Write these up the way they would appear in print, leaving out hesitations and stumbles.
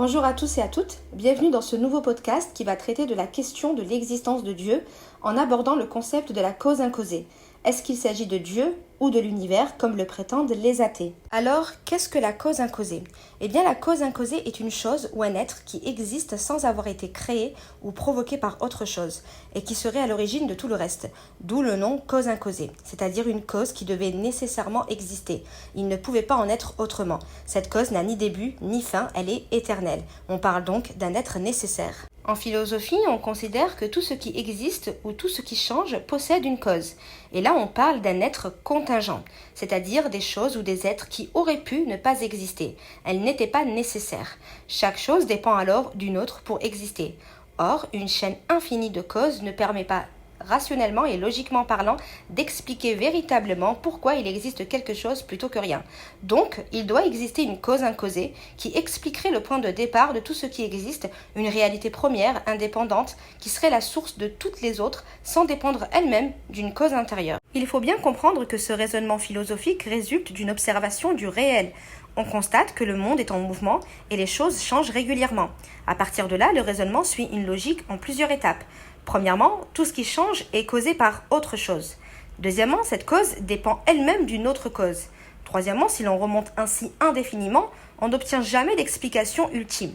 Bonjour à tous et à toutes, bienvenue dans ce nouveau podcast qui va traiter de la question de l'existence de Dieu en abordant le concept de la cause incausée. Est-ce qu'il s'agit de Dieu ou de l'univers comme le prétendent les athées? Alors, qu'est-ce que la cause incausée? Eh bien, la cause incausée est une chose ou un être qui existe sans avoir été créé ou provoqué par autre chose et qui serait à l'origine de tout le reste, d'où le nom cause incausée, c'est-à-dire une cause qui devait nécessairement exister. Il ne pouvait pas en être autrement. Cette cause n'a ni début ni fin, elle est éternelle. On parle donc d'un être nécessaire. En philosophie, on considère que tout ce qui existe ou tout ce qui change possède une cause. Et là, on parle d'un être contingent, c'est-à-dire des choses ou des êtres qui auraient pu ne pas exister. Elles n'étaient pas nécessaires. Chaque chose dépend alors d'une autre pour exister. Or, une chaîne infinie de causes ne permet pas rationnellement et logiquement parlant, d'expliquer véritablement pourquoi il existe quelque chose plutôt que rien. Donc, il doit exister une cause incausée qui expliquerait le point de départ de tout ce qui existe, une réalité première, indépendante, qui serait la source de toutes les autres, sans dépendre elle-même d'une cause intérieure. Il faut bien comprendre que ce raisonnement philosophique résulte d'une observation du réel. On constate que le monde est en mouvement et les choses changent régulièrement. À partir de là, le raisonnement suit une logique en plusieurs étapes. Premièrement, tout ce qui change est causé par autre chose. Deuxièmement, cette cause dépend elle-même d'une autre cause. Troisièmement, si l'on remonte ainsi indéfiniment, on n'obtient jamais d'explication ultime.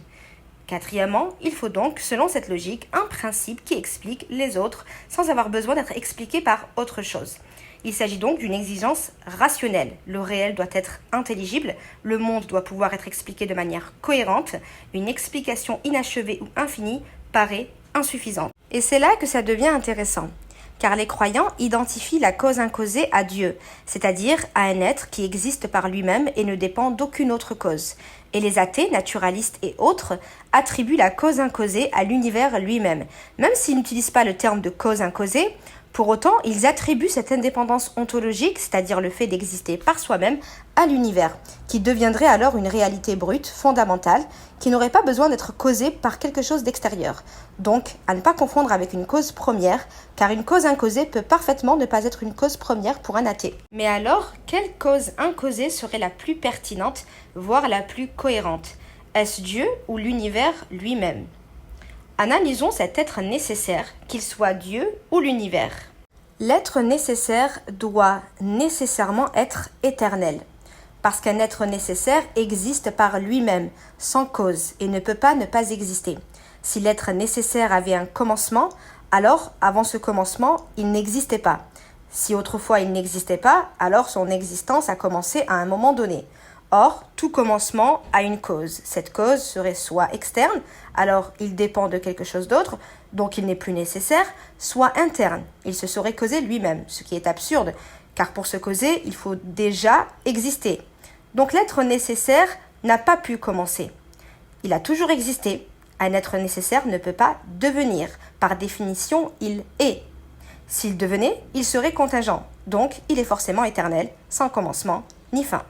Quatrièmement, il faut donc, selon cette logique, un principe qui explique les autres sans avoir besoin d'être expliqué par autre chose. Il s'agit donc d'une exigence rationnelle. Le réel doit être intelligible, le monde doit pouvoir être expliqué de manière cohérente, une explication inachevée ou infinie paraît insuffisante. Et c'est là que ça devient intéressant, car les croyants identifient la cause incausée à Dieu, c'est-à-dire à un être qui existe par lui-même et ne dépend d'aucune autre cause. Et les athées, naturalistes et autres attribuent la cause incausée à l'univers lui-même. Même s'ils n'utilisent pas le terme de cause incausée, pour autant, ils attribuent cette indépendance ontologique, c'est-à-dire le fait d'exister par soi-même, à l'univers, qui deviendrait alors une réalité brute, fondamentale, qui n'aurait pas besoin d'être causée par quelque chose d'extérieur. Donc, à ne pas confondre avec une cause première, car une cause incausée peut parfaitement ne pas être une cause première pour un athée. Mais alors, quelle cause incausée serait la plus pertinente, voire la plus cohérente? Est-ce Dieu ou l'univers lui-même? Analysons cet être nécessaire, qu'il soit Dieu ou l'univers. L'être nécessaire doit nécessairement être éternel, parce qu'un être nécessaire existe par lui-même, sans cause, et ne peut pas ne pas exister. Si l'être nécessaire avait un commencement, alors, avant ce commencement, il n'existait pas. Si autrefois il n'existait pas, alors son existence a commencé à un moment donné. Or, tout commencement a une cause. Cette cause serait soit externe, alors il dépend de quelque chose d'autre, donc il n'est plus nécessaire, soit interne, il se serait causé lui-même, ce qui est absurde, car pour se causer, il faut déjà exister. Donc l'être nécessaire n'a pas pu commencer. Il a toujours existé. Un être nécessaire ne peut pas devenir. Par définition, il est. S'il devenait, il serait contingent, donc il est forcément éternel, sans commencement ni fin.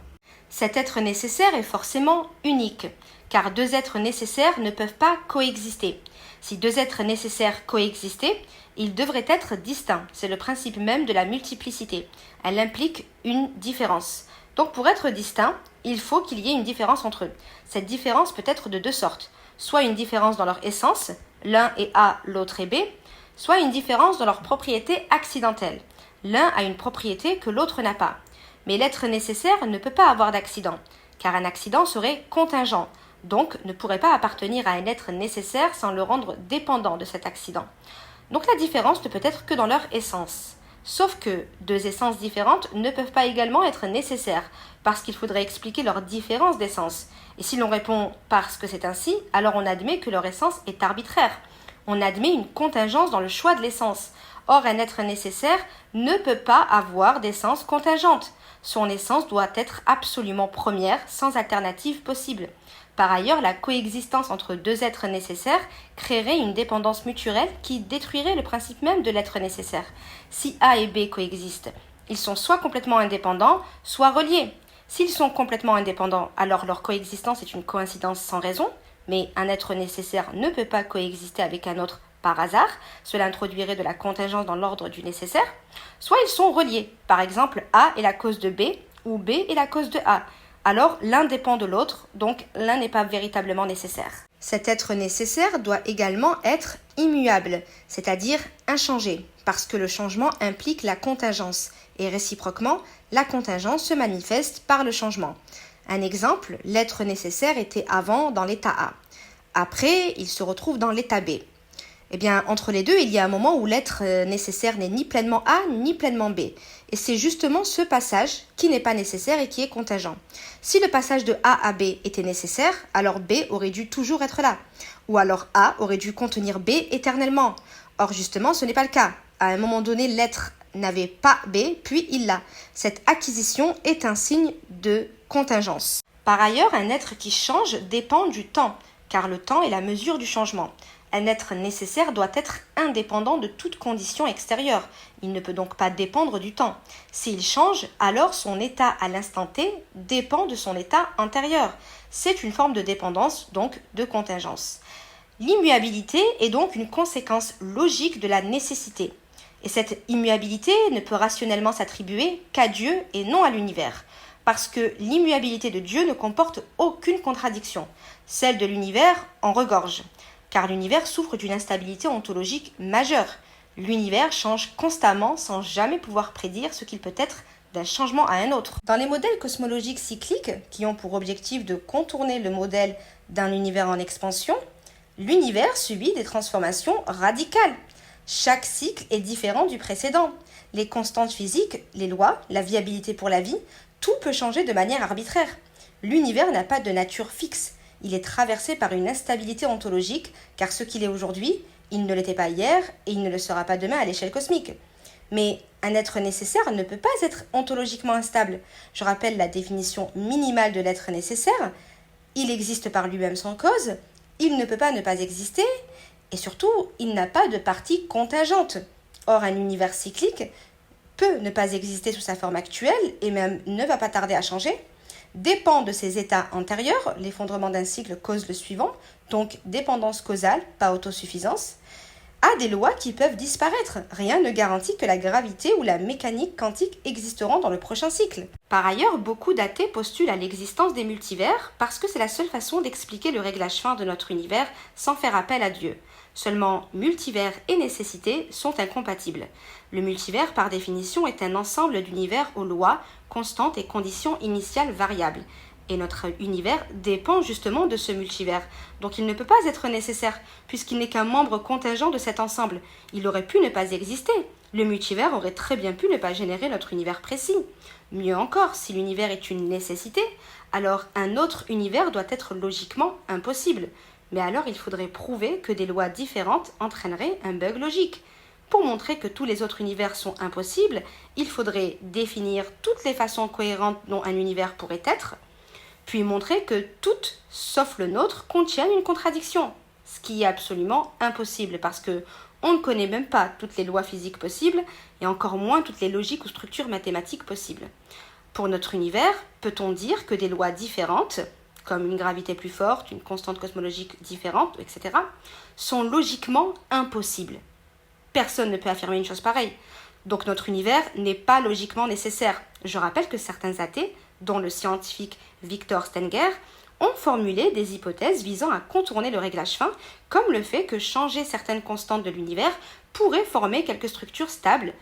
Cet être nécessaire est forcément unique, car deux êtres nécessaires ne peuvent pas coexister. Si deux êtres nécessaires coexistaient, ils devraient être distincts. C'est le principe même de la multiplicité. Elle implique une différence. Donc pour être distincts, il faut qu'il y ait une différence entre eux. Cette différence peut être de deux sortes. Soit une différence dans leur essence, l'un est A, l'autre est B, soit une différence dans leurs propriétés accidentelles. L'un a une propriété que l'autre n'a pas. Mais l'être nécessaire ne peut pas avoir d'accident, car un accident serait contingent, donc ne pourrait pas appartenir à un être nécessaire sans le rendre dépendant de cet accident. Donc la différence ne peut être que dans leur essence. Sauf que deux essences différentes ne peuvent pas également être nécessaires, parce qu'il faudrait expliquer leur différence d'essence. Et si l'on répond parce que c'est ainsi, alors on admet que leur essence est arbitraire. On admet une contingence dans le choix de l'essence. Or, un être nécessaire ne peut pas avoir d'essence contingente. Son essence doit être absolument première, sans alternative possible. Par ailleurs, la coexistence entre deux êtres nécessaires créerait une dépendance mutuelle qui détruirait le principe même de l'être nécessaire. Si A et B coexistent, ils sont soit complètement indépendants, soit reliés. S'ils sont complètement indépendants, alors leur coexistence est une coïncidence sans raison, mais un être nécessaire ne peut pas coexister avec un autre par hasard, cela introduirait de la contingence dans l'ordre du nécessaire, soit ils sont reliés, par exemple A est la cause de B ou B est la cause de A. Alors l'un dépend de l'autre, donc l'un n'est pas véritablement nécessaire. Cet être nécessaire doit également être immuable, c'est-à-dire inchangé, parce que le changement implique la contingence, et réciproquement, la contingence se manifeste par le changement. Un exemple, l'être nécessaire était avant dans l'état A. Après, il se retrouve dans l'état B. Eh bien, entre les deux, il y a un moment où l'être nécessaire n'est ni pleinement A ni pleinement B. Et c'est justement ce passage qui n'est pas nécessaire et qui est contingent. Si le passage de A à B était nécessaire, alors B aurait dû toujours être là. Ou alors A aurait dû contenir B éternellement. Or, justement, ce n'est pas le cas. À un moment donné, l'être n'avait pas B, puis il l'a. Cette acquisition est un signe de contingence. Par ailleurs, un être qui change dépend du temps, car le temps est la mesure du changement. Un être nécessaire doit être indépendant de toute condition extérieure. Il ne peut donc pas dépendre du temps. S'il change, alors son état à l'instant T dépend de son état antérieur. C'est une forme de dépendance, donc de contingence. L'immuabilité est donc une conséquence logique de la nécessité. Et cette immuabilité ne peut rationnellement s'attribuer qu'à Dieu et non à l'univers. Parce que l'immuabilité de Dieu ne comporte aucune contradiction. Celle de l'univers en regorge. Car l'univers souffre d'une instabilité ontologique majeure. L'univers change constamment sans jamais pouvoir prédire ce qu'il peut être d'un changement à un autre. Dans les modèles cosmologiques cycliques, qui ont pour objectif de contourner le modèle d'un univers en expansion, l'univers subit des transformations radicales. Chaque cycle est différent du précédent. Les constantes physiques, les lois, la viabilité pour la vie, tout peut changer de manière arbitraire. L'univers n'a pas de nature fixe. Il est traversé par une instabilité ontologique, car ce qu'il est aujourd'hui, il ne l'était pas hier et il ne le sera pas demain à l'échelle cosmique. Mais un être nécessaire ne peut pas être ontologiquement instable. Je rappelle la définition minimale de l'être nécessaire. Il existe par lui-même sans cause, il ne peut pas ne pas exister, et surtout, il n'a pas de partie contingente. Or, un univers cyclique peut ne pas exister sous sa forme actuelle, et même ne va pas tarder à changer, dépend de ses états antérieurs, l'effondrement d'un cycle cause le suivant, donc dépendance causale, pas autosuffisance, a des lois qui peuvent disparaître. Rien ne garantit que la gravité ou la mécanique quantique existeront dans le prochain cycle. Par ailleurs, beaucoup d'athées postulent à l'existence des multivers parce que c'est la seule façon d'expliquer le réglage fin de notre univers sans faire appel à Dieu. Seulement, multivers et nécessité sont incompatibles. Le multivers, par définition, est un ensemble d'univers aux lois, constantes et conditions initiales variables. Et notre univers dépend justement de ce multivers. Donc il ne peut pas être nécessaire, puisqu'il n'est qu'un membre contingent de cet ensemble. Il aurait pu ne pas exister. Le multivers aurait très bien pu ne pas générer notre univers précis. Mieux encore, si l'univers est une nécessité, alors un autre univers doit être logiquement impossible. Mais alors il faudrait prouver que des lois différentes entraîneraient un bug logique. Pour montrer que tous les autres univers sont impossibles, il faudrait définir toutes les façons cohérentes dont un univers pourrait être, puis montrer que toutes, sauf le nôtre, contiennent une contradiction, ce qui est absolument impossible parce que on ne connaît même pas toutes les lois physiques possibles et encore moins toutes les logiques ou structures mathématiques possibles. Pour notre univers, peut-on dire que des lois différentes, comme une gravité plus forte, une constante cosmologique différente, etc., sont logiquement impossibles? Personne ne peut affirmer une chose pareille. Donc notre univers n'est pas logiquement nécessaire. Je rappelle que certains athées, dont le scientifique Victor Stenger, ont formulé des hypothèses visant à contourner le réglage fin, comme le fait que changer certaines constantes de l'univers pourrait former quelques structures stables.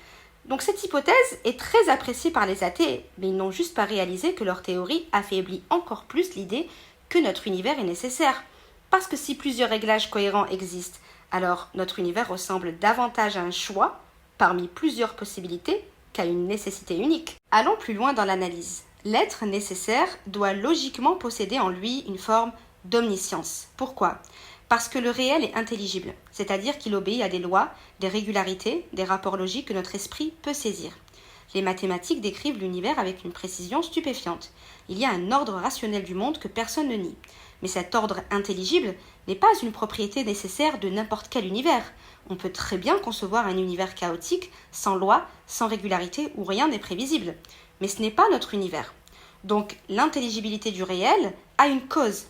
Donc cette hypothèse est très appréciée par les athées, mais ils n'ont juste pas réalisé que leur théorie affaiblit encore plus l'idée que notre univers est nécessaire. Parce que si plusieurs réglages cohérents existent, alors notre univers ressemble davantage à un choix parmi plusieurs possibilités qu'à une nécessité unique. Allons plus loin dans l'analyse. L'être nécessaire doit logiquement posséder en lui une forme d'omniscience. Pourquoi ? Parce que le réel est intelligible, c'est-à-dire qu'il obéit à des lois, des régularités, des rapports logiques que notre esprit peut saisir. Les mathématiques décrivent l'univers avec une précision stupéfiante. Il y a un ordre rationnel du monde que personne ne nie. Mais cet ordre intelligible n'est pas une propriété nécessaire de n'importe quel univers. On peut très bien concevoir un univers chaotique, sans loi, sans régularité, où rien n'est prévisible. Mais ce n'est pas notre univers. Donc l'intelligibilité du réel a une cause.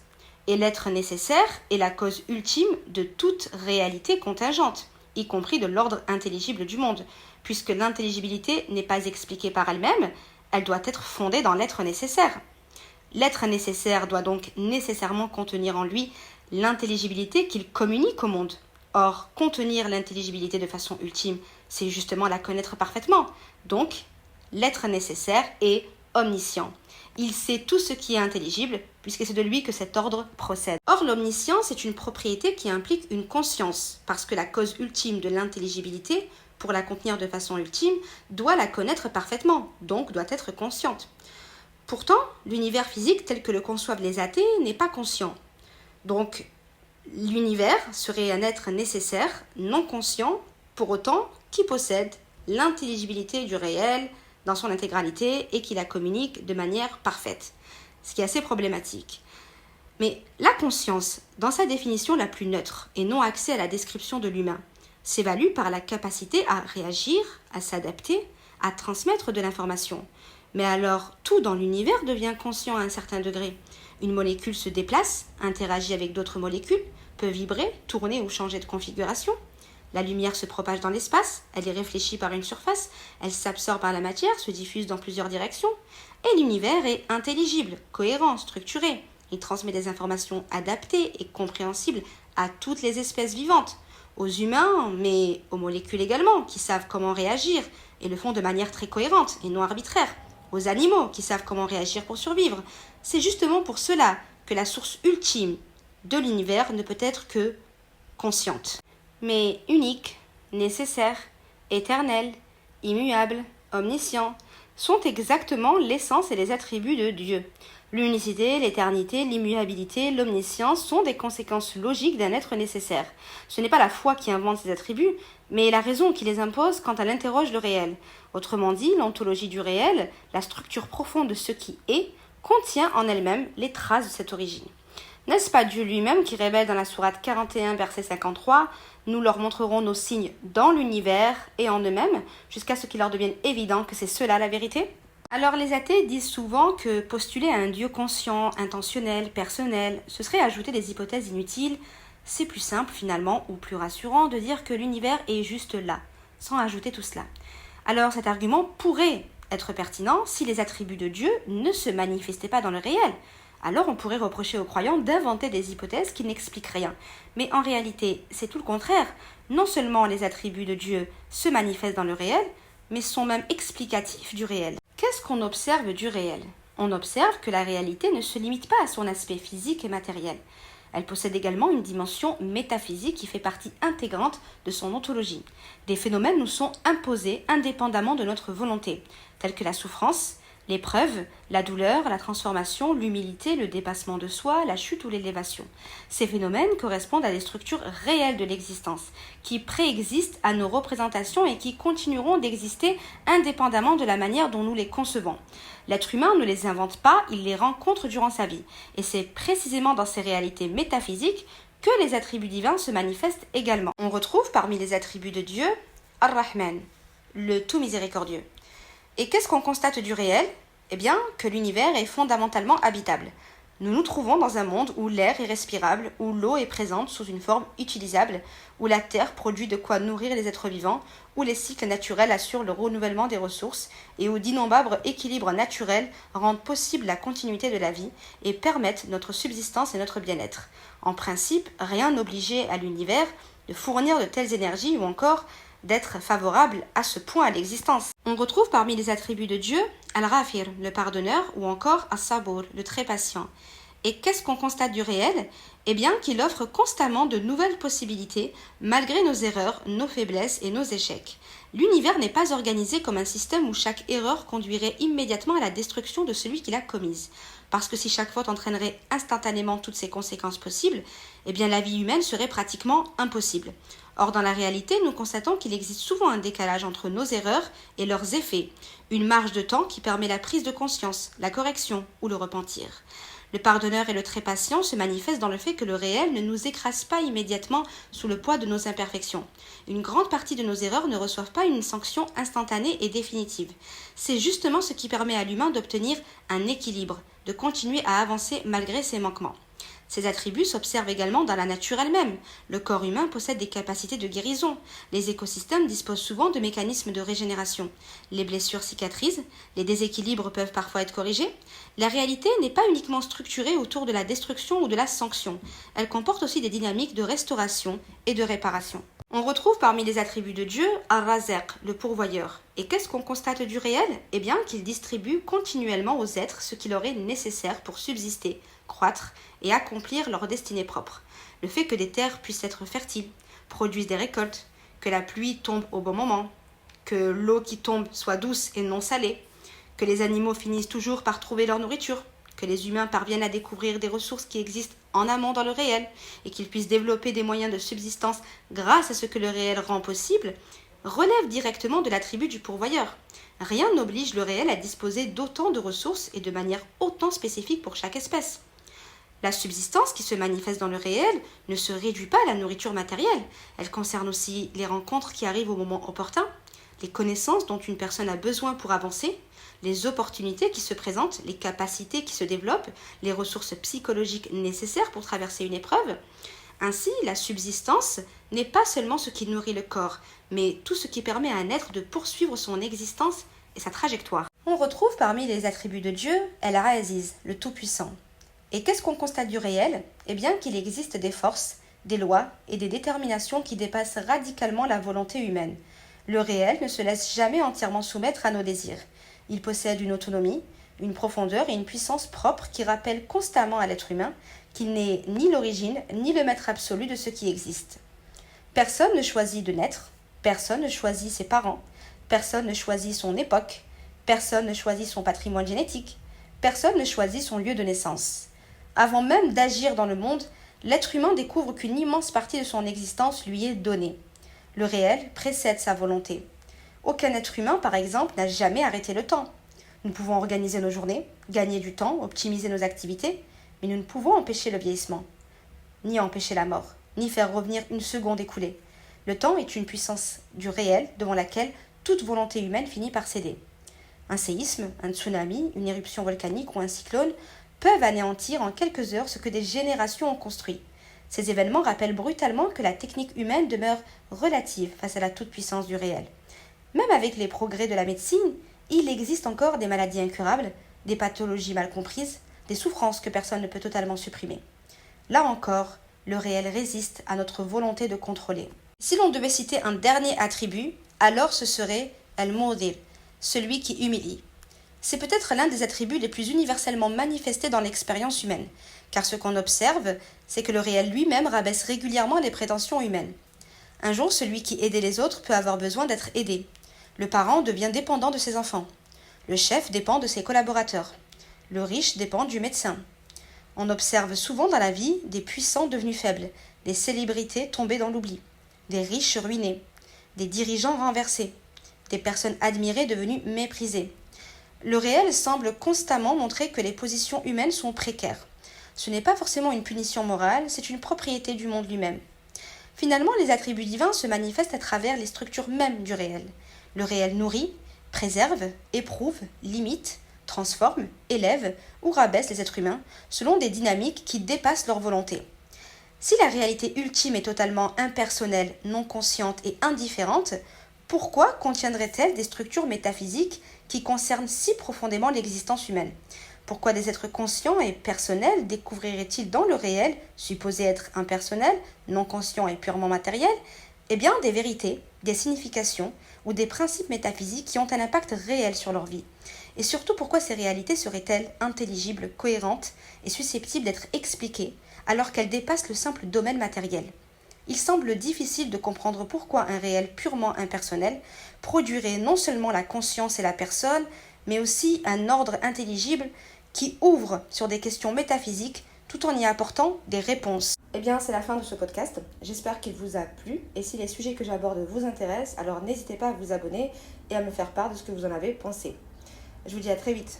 Et l'être nécessaire est la cause ultime de toute réalité contingente, y compris de l'ordre intelligible du monde. Puisque l'intelligibilité n'est pas expliquée par elle-même, elle doit être fondée dans l'être nécessaire. L'être nécessaire doit donc nécessairement contenir en lui l'intelligibilité qu'il communique au monde. Or, contenir l'intelligibilité de façon ultime, c'est justement la connaître parfaitement. Donc, l'être nécessaire est omniscient. Il sait tout ce qui est intelligible, puisque c'est de lui que cet ordre procède. Or, l'omniscience est une propriété qui implique une conscience, parce que la cause ultime de l'intelligibilité, pour la contenir de façon ultime, doit la connaître parfaitement, donc doit être consciente. Pourtant, l'univers physique tel que le conçoivent les athées n'est pas conscient. Donc, l'univers serait un être nécessaire, non conscient, pour autant qui possède l'intelligibilité du réel dans son intégralité et qui la communique de manière parfaite, ce qui est assez problématique. Mais la conscience, dans sa définition la plus neutre et non axée à la description de l'humain, s'évalue par la capacité à réagir, à s'adapter, à transmettre de l'information. Mais alors, tout dans l'univers devient conscient à un certain degré. Une molécule se déplace, interagit avec d'autres molécules, peut vibrer, tourner ou changer de configuration. La lumière se propage dans l'espace, elle est réfléchie par une surface, elle s'absorbe par la matière, se diffuse dans plusieurs directions. Et l'univers est intelligible, cohérent, structuré. Il transmet des informations adaptées et compréhensibles à toutes les espèces vivantes, aux humains, mais aux molécules également, qui savent comment réagir et le font de manière très cohérente et non arbitraire, aux animaux qui savent comment réagir pour survivre. C'est justement pour cela que la source ultime de l'univers ne peut être que consciente, mais unique, nécessaire, éternel, immuable, omniscient, sont exactement l'essence et les attributs de Dieu. L'unicité, l'éternité, l'immuabilité, l'omniscience sont des conséquences logiques d'un être nécessaire. Ce n'est pas la foi qui invente ces attributs, mais la raison qui les impose quand elle interroge le réel. Autrement dit, l'ontologie du réel, la structure profonde de ce qui est, contient en elle-même les traces de cette origine. N'est-ce pas Dieu lui-même qui révèle dans la sourate 41, verset 53 « Nous leur montrerons nos signes dans l'univers et en eux-mêmes, jusqu'à ce qu'il leur devienne évident que c'est cela la vérité ?» Alors les athées disent souvent que postuler à un Dieu conscient, intentionnel, personnel, ce serait ajouter des hypothèses inutiles. C'est plus simple finalement, ou plus rassurant, de dire que l'univers est juste là, sans ajouter tout cela. Alors cet argument pourrait être pertinent si les attributs de Dieu ne se manifestaient pas dans le réel. Alors on pourrait reprocher aux croyants d'inventer des hypothèses qui n'expliquent rien. Mais en réalité, c'est tout le contraire. Non seulement les attributs de Dieu se manifestent dans le réel, mais sont même explicatifs du réel. Qu'est-ce qu'on observe du réel ? On observe que la réalité ne se limite pas à son aspect physique et matériel. Elle possède également une dimension métaphysique qui fait partie intégrante de son ontologie. Des phénomènes nous sont imposés indépendamment de notre volonté, tels que la souffrance, l'épreuve, la douleur, la transformation, l'humilité, le dépassement de soi, la chute ou l'élévation. Ces phénomènes correspondent à des structures réelles de l'existence, qui préexistent à nos représentations et qui continueront d'exister indépendamment de la manière dont nous les concevons. L'être humain ne les invente pas, il les rencontre durant sa vie. Et c'est précisément dans ces réalités métaphysiques que les attributs divins se manifestent également. On retrouve parmi les attributs de Dieu, Ar-Rahman, le tout miséricordieux. Et qu'est-ce qu'on constate du réel ? Eh bien, que l'univers est fondamentalement habitable. Nous nous trouvons dans un monde où l'air est respirable, où l'eau est présente sous une forme utilisable, où la terre produit de quoi nourrir les êtres vivants, où les cycles naturels assurent le renouvellement des ressources et où d'innombrables équilibres naturels rendent possible la continuité de la vie et permettent notre subsistance et notre bien-être. En principe, rien n'obligeait à l'univers de fournir de telles énergies ou encore d'être favorable à ce point à l'existence. On retrouve parmi les attributs de Dieu Al-Ghafir, le pardonneur, ou encore As-Sabour, le très patient. Et qu'est-ce qu'on constate du réel ? Eh bien qu'il offre constamment de nouvelles possibilités, malgré nos erreurs, nos faiblesses et nos échecs. L'univers n'est pas organisé comme un système où chaque erreur conduirait immédiatement à la destruction de celui qui l'a commise. Parce que si chaque faute entraînerait instantanément toutes ses conséquences possibles, eh bien la vie humaine serait pratiquement impossible. Or, dans la réalité, nous constatons qu'il existe souvent un décalage entre nos erreurs et leurs effets, une marge de temps qui permet la prise de conscience, la correction ou le repentir. Le pardonneur et le très patient se manifestent dans le fait que le réel ne nous écrase pas immédiatement sous le poids de nos imperfections. Une grande partie de nos erreurs ne reçoivent pas une sanction instantanée et définitive. C'est justement ce qui permet à l'humain d'obtenir un équilibre, de continuer à avancer malgré ses manquements. Ces attributs s'observent également dans la nature elle-même. Le corps humain possède des capacités de guérison. Les écosystèmes disposent souvent de mécanismes de régénération. Les blessures cicatrisent, les déséquilibres peuvent parfois être corrigés. La réalité n'est pas uniquement structurée autour de la destruction ou de la sanction. Elle comporte aussi des dynamiques de restauration et de réparation. On retrouve parmi les attributs de Dieu Ar-Razaq, le pourvoyeur. Et qu'est-ce qu'on constate du réel? Eh bien qu'il distribue continuellement aux êtres ce qui leur est nécessaire pour subsister, croître et accomplir leur destinée propre. Le fait que des terres puissent être fertiles, produisent des récoltes, que la pluie tombe au bon moment, que l'eau qui tombe soit douce et non salée, que les animaux finissent toujours par trouver leur nourriture, que les humains parviennent à découvrir des ressources qui existent en amont dans le réel et qu'ils puissent développer des moyens de subsistance grâce à ce que le réel rend possible, relève directement de l'attribut du pourvoyeur. Rien n'oblige le réel à disposer d'autant de ressources et de manière autant spécifique pour chaque espèce. La subsistance qui se manifeste dans le réel ne se réduit pas à la nourriture matérielle, elle concerne aussi les rencontres qui arrivent au moment opportun, les connaissances dont une personne a besoin pour avancer, les opportunités qui se présentent, les capacités qui se développent, les ressources psychologiques nécessaires pour traverser une épreuve. Ainsi, la subsistance n'est pas seulement ce qui nourrit le corps, mais tout ce qui permet à un être de poursuivre son existence et sa trajectoire. On retrouve parmi les attributs de Dieu El-Aziz, le Tout-Puissant. Et qu'est-ce qu'on constate du réel? Eh bien qu'il existe des forces, des lois et des déterminations qui dépassent radicalement la volonté humaine. Le réel ne se laisse jamais entièrement soumettre à nos désirs. Il possède une autonomie, une profondeur et une puissance propre qui rappellent constamment à l'être humain qu'il n'est ni l'origine ni le maître absolu de ce qui existe. Personne ne choisit de naître, personne ne choisit ses parents, personne ne choisit son époque, personne ne choisit son patrimoine génétique, personne ne choisit son lieu de naissance. Avant même d'agir dans le monde, l'être humain découvre qu'une immense partie de son existence lui est donnée. Le réel précède sa volonté. Aucun être humain, par exemple, n'a jamais arrêté le temps. Nous pouvons organiser nos journées, gagner du temps, optimiser nos activités, mais nous ne pouvons empêcher le vieillissement, ni empêcher la mort, ni faire revenir une seconde écoulée. Le temps est une puissance du réel devant laquelle toute volonté humaine finit par céder. Un séisme, un tsunami, une éruption volcanique ou un cyclone peuvent anéantir en quelques heures ce que des générations ont construit. Ces événements rappellent brutalement que la technique humaine demeure relative face à la toute-puissance du réel. Même avec les progrès de la médecine, il existe encore des maladies incurables, des pathologies mal comprises, des souffrances que personne ne peut totalement supprimer. Là encore, le réel résiste à notre volonté de contrôler. Si l'on devait citer un dernier attribut, alors ce serait Al-Mudir, celui qui humilie. C'est peut-être l'un des attributs les plus universellement manifestés dans l'expérience humaine, car ce qu'on observe, c'est que le réel lui-même rabaisse régulièrement les prétentions humaines. Un jour, celui qui aidait les autres peut avoir besoin d'être aidé. Le parent devient dépendant de ses enfants. Le chef dépend de ses collaborateurs. Le riche dépend du médecin. On observe souvent dans la vie des puissants devenus faibles, des célébrités tombées dans l'oubli, des riches ruinés, des dirigeants renversés, des personnes admirées devenues méprisées. Le réel semble constamment montrer que les positions humaines sont précaires. Ce n'est pas forcément une punition morale, c'est une propriété du monde lui-même. Finalement, les attributs divins se manifestent à travers les structures mêmes du réel. Le réel nourrit, préserve, éprouve, limite, transforme, élève ou rabaisse les êtres humains selon des dynamiques qui dépassent leur volonté. Si la réalité ultime est totalement impersonnelle, non consciente et indifférente, pourquoi contiendrait-elle des structures métaphysiques qui concernent si profondément l'existence humaine? Pourquoi des êtres conscients et personnels découvriraient-ils dans le réel, supposé être impersonnel, non conscient et purement matériel, des vérités, des significations ou des principes métaphysiques qui ont un impact réel sur leur vie? Et surtout, pourquoi ces réalités seraient-elles intelligibles, cohérentes et susceptibles d'être expliquées alors qu'elles dépassent le simple domaine matériel? Il semble difficile de comprendre pourquoi un réel purement impersonnel produirait non seulement la conscience et la personne, mais aussi un ordre intelligible qui ouvre sur des questions métaphysiques tout en y apportant des réponses. Eh bien, c'est la fin de ce podcast. J'espère qu'il vous a plu. Et si les sujets que j'aborde vous intéressent, alors n'hésitez pas à vous abonner et à me faire part de ce que vous en avez pensé. Je vous dis à très vite.